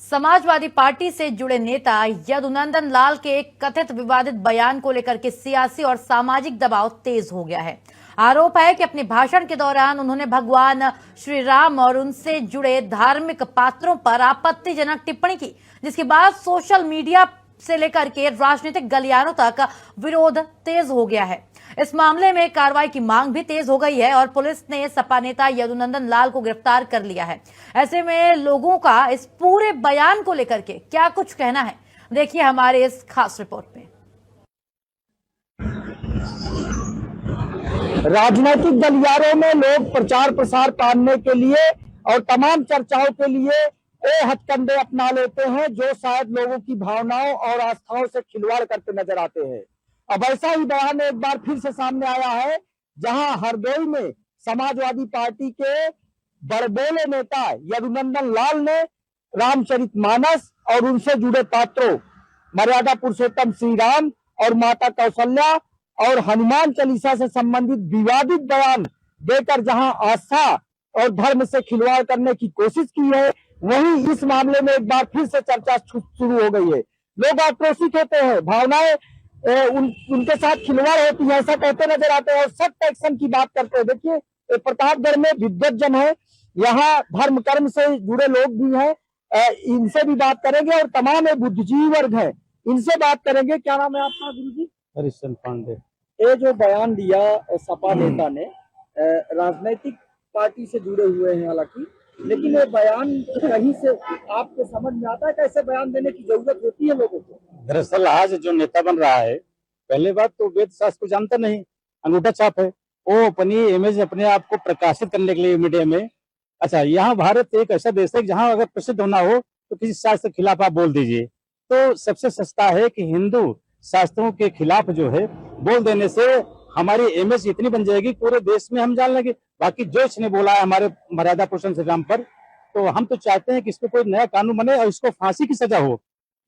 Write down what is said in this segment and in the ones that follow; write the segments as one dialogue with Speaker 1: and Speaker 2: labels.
Speaker 1: Samajwadi party से जुड़े नेता यदुनंदन लाल के एक कथित विवादित बयान को लेकर के सियासी और सामाजिक दबाव तेज हो गया है। आरोप है कि अपने भाषण के दौरान उन्होंने भगवान श्री राम और उनसे जुड़े धार्मिक पात्रों पर आपत्तिजनक टिप्पणी की, जिसके बाद सोशल मीडिया से लेकर के राजनीतिक गलियारों तक विरोध तेज हो गया है। इस मामले में कार्रवाई की मांग भी तेज हो गई है और पुलिस ने सपा नेता यदुनंदन लाल को गिरफ्तार कर लिया है। ऐसे में लोगों का इस पूरे बयान को लेकर के क्या कुछ कहना है, देखिए हमारे इस खास रिपोर्ट में।
Speaker 2: राजनीतिक गलियारों में लोग प्रचार प्रसार पाने के लिए और तमाम चर्चाओं के लिए वो हथकंडे अपना लेते हैं जो शायद लोगों की भावनाओं और आस्थाओं से खिलवाड़ करते नजर आते हैं। अब ऐसा ही बयान एक बार फिर से सामने आया है, जहां हरदोई में समाजवादी पार्टी के बड़बोले नेता यदुनंदन लाल ने रामचरितमानस और उनसे जुड़े पात्रों मर्यादा पुरुषोत्तम श्री राम और माता कौशल्या और हनुमान चालीसा से संबंधित विवादित बयान देकर जहां आस्था और धर्म से खिलवाड़ करने की कोशिश की है, वहीं इस मामले में एक बार फिर से चर्चा शुरू हो गई है। लोग आक्रोशित होते हैं, भावनाएं उनके साथ खिलवाड़ होती है ऐसा कहते नजर आते हैं और सख्त एक्शन की बात करते हैं। देखिए प्रतापगढ़ में विद्वत जन है, यहाँ धर्म कर्म से जुड़े लोग भी हैं, इनसे भी बात करेंगे और तमाम बुद्धिजीवी वर्ग है, इनसे बात करेंगे। क्या नाम है आपका गुरु जी?
Speaker 3: हरिश्चंद्र पांडे।
Speaker 2: ये जो बयान दिया सपा नेता ने, राजनीतिक पार्टी से जुड़े हुए हैं हालांकि, लेकिन ये बयान कहीं से आपके समझ में आता है कैसे बयान देने की जरूरत होती है लोगों को?
Speaker 3: दरअसल आज जो नेता बन रहा है, पहले बात तो वेद शास्त्र को जानता नहीं, अंगूठा छाप है। वो अपनी इमेज अपने आप को प्रकाशित करने के लिए मीडिया में, अच्छा यहाँ भारत एक ऐसा देश है जहाँ अगर प्रसिद्ध होना हो तो किसी शास्त्र के खिलाफ आप बोल दीजिए। तो सबसे सस्ता है कि हिंदू शास्त्रों के खिलाफ जो है बोल देने से हमारी इमेज इतनी बन जाएगी पूरे देश में हम जान लेंगे। बाकी जो इसने बोला है हमारे मर्यादा पुरुषोत्तम श्री राम पर, तो हम तो चाहते हैं कि इस पर कोई नया कानून बने और इसको फांसी की सजा हो,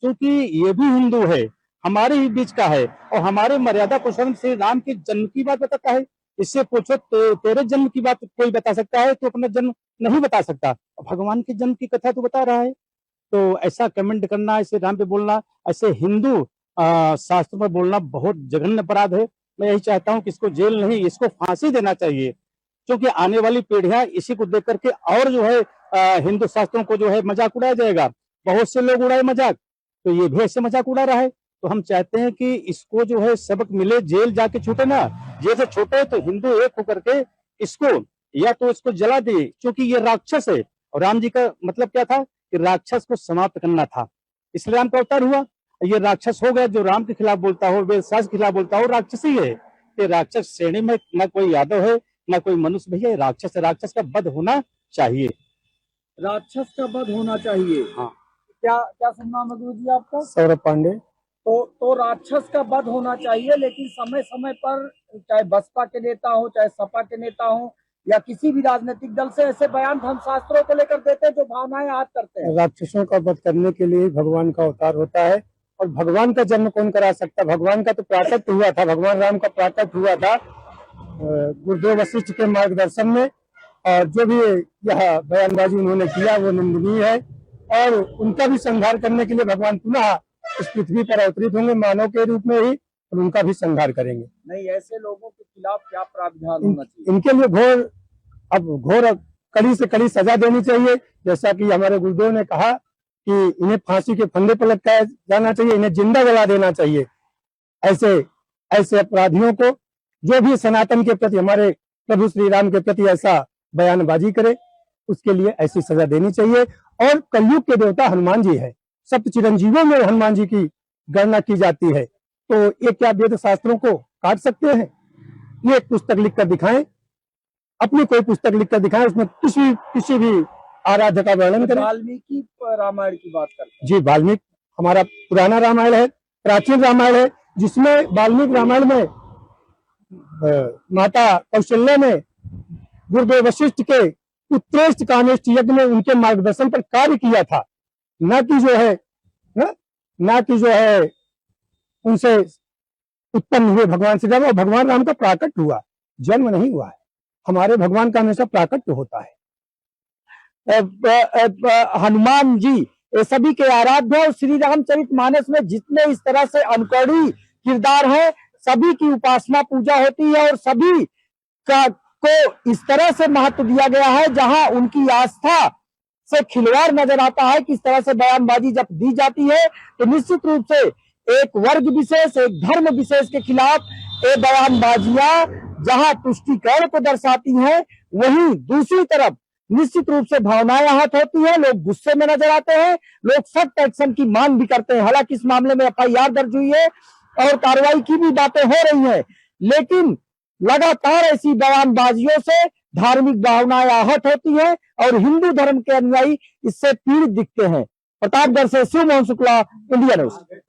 Speaker 3: क्योंकि ये भी हिंदू है, हमारे ही बीच का है और हमारे मर्यादा पुरुषोत्तम श्री राम के जन्म की बात बताता है। इससे पूछो तेरे जन्म की बात कोई बता सकता है, तो अपना जन्म नहीं बता सकता, भगवान के जन्म की कथा तो बता रहा है। तो ऐसा कमेंट करना, ऐसे राम पे बोलना, ऐसे हिंदू शास्त्र पर बोलना बहुत जघन्य अपराध है। मैं यही चाहता हूँ कि इसको जेल नहीं, इसको फांसी देना चाहिए, क्योंकि आने वाली पीढ़ियां इसी को देख करके और जो है हिंदू शास्त्रों को जो है मजाक उड़ाया जाएगा। बहुत से लोग उड़ाए मजाक, तो ये भी ऐसे मजाक उड़ा रहा है। तो हम चाहते हैं कि इसको जो है सबक मिले, जेल जाके छूटे ना, जेल से छूटे तो हिंदू एक होकर के इसको या तो इसको जला दे, क्योंकि ये राक्षस है। और राम जी का मतलब क्या था कि राक्षस को समाप्त करना था, इसलिए राम का अवतार हुआ। ये राक्षस हो गया, जो राम के खिलाफ बोलता हो, वेद शास्त्र के खिलाफ बोलता हो, राक्षस ही है। ये राक्षस श्रेणी में न कोई यादव है न कोई मनुष्य भैया, राक्षस है। राक्षस का वध होना चाहिए,
Speaker 2: राक्षस का वध होना चाहिए।
Speaker 3: हाँ।
Speaker 2: क्या क्या सुनना है गुरु जी आपका?
Speaker 3: सौरभ पांडे।
Speaker 2: तो राक्षस का वध होना चाहिए, लेकिन समय समय पर चाहे बसपा के नेता हो, चाहे सपा के नेता हो या किसी भी राजनीतिक दल से ऐसे बयान धर्म शास्त्रों को लेकर देते हैं जो भावनाएं आहत करते हैं।
Speaker 3: राक्षसों का वध करने के लिए भगवान का अवतार होता है, और भगवान का जन्म कौन करा सकता? भगवान का तो प्राकट्य हुआ था, भगवान राम का प्राकट्य हुआ था गुरुदेव वशिष्ठ के मार्गदर्शन में। और जो भी यह बयानबाजी उन्होंने किया वो निंदनीय है, और उनका भी संहार करने के लिए भगवान पुनः इस पृथ्वी पर अवतरित होंगे मानव के रूप में ही, और उनका भी संहार करेंगे।
Speaker 2: नहीं, ऐसे लोगों के खिलाफ क्या प्रावधान होना चाहिए?
Speaker 3: इनके लिए घोर कड़ी से कड़ी सजा देनी चाहिए। जैसा कि हमारे गुरुदेव ने कहा कि इन्हें फांसी के फंदे पर लटकाया जाना चाहिए, इन्हें जिंदा जला देना चाहिए। ऐसे अपराधियों को, जो भी सनातन के प्रति, हमारे प्रभु श्री राम के प्रति ऐसा बयानबाजी करे, उसके लिए ऐसी सजा देनी चाहिए। और कलयुग के देवता हनुमान जी है, सप्त चिरंजीवों में हनुमान जी की गणना की जाती है। तो ये क्या वेद शास्त्रों को काट सकते हैं? ये एक पुस्तक लिखकर दिखाएं, अपनी कोई पुस्तक लिखकर दिखाएं, उसमें किसी भी आराध्य का वर्णन करें।
Speaker 2: वाल्मीकि रामायण की बात करते हैं
Speaker 3: जी, वाल्मीकि हमारा पुराना रामायण है, प्राचीन रामायण है, जिसमें वाल्मीकि रामायण में माता कौशल्या ने गुरुदेव वशिष्ठ के उत्कृष्ट कामेष्टि यज्ञ में उनके मार्गदर्शन पर कार्य किया था, न कि जो है उनसे उत्पन्न हुए भगवान श्री राम। और भगवान राम का प्राकट्य हुआ, जन्म नहीं हुआ है। हमारे भगवान का हमेशा प्राकट्य होता है।
Speaker 2: हनुमान जी ये सभी के आराध्य और श्री रामचरितमानस में जितने इस तरह से अनुकरणीय किरदार है, सभी की उपासना पूजा होती है और सभी को इस तरह से महत्व दिया गया है, जहां उनकी आस्था से खिलवाड़ नजर आता है। किस तरह से बयानबाजी जब दी जाती है तो निश्चित रूप से एक वर्ग विशेष, एक धर्म विशेष के खिलाफ ये बयानबाजियां जहां तुष्टीकरण को दर्शाती हैं, वहीं दूसरी तरफ निश्चित रूप से भावनाएं आहत होती हैं, लोग गुस्से में नजर आते हैं, लोग सख्त एक्शन की मांग भी करते हैं। हालांकि इस मामले में FIR दर्ज हुई है और कार्रवाई की भी बातें हो रही हैं, लेकिन लगातार ऐसी बयानबाजियों से धार्मिक भावनाएं आहत होती हैं और हिंदू धर्म के अनुयायी इससे पीड़ित दिखते हैं। प्रतापगढ़ से शिव मोहन शुक्ला, इंडिया न्यूज।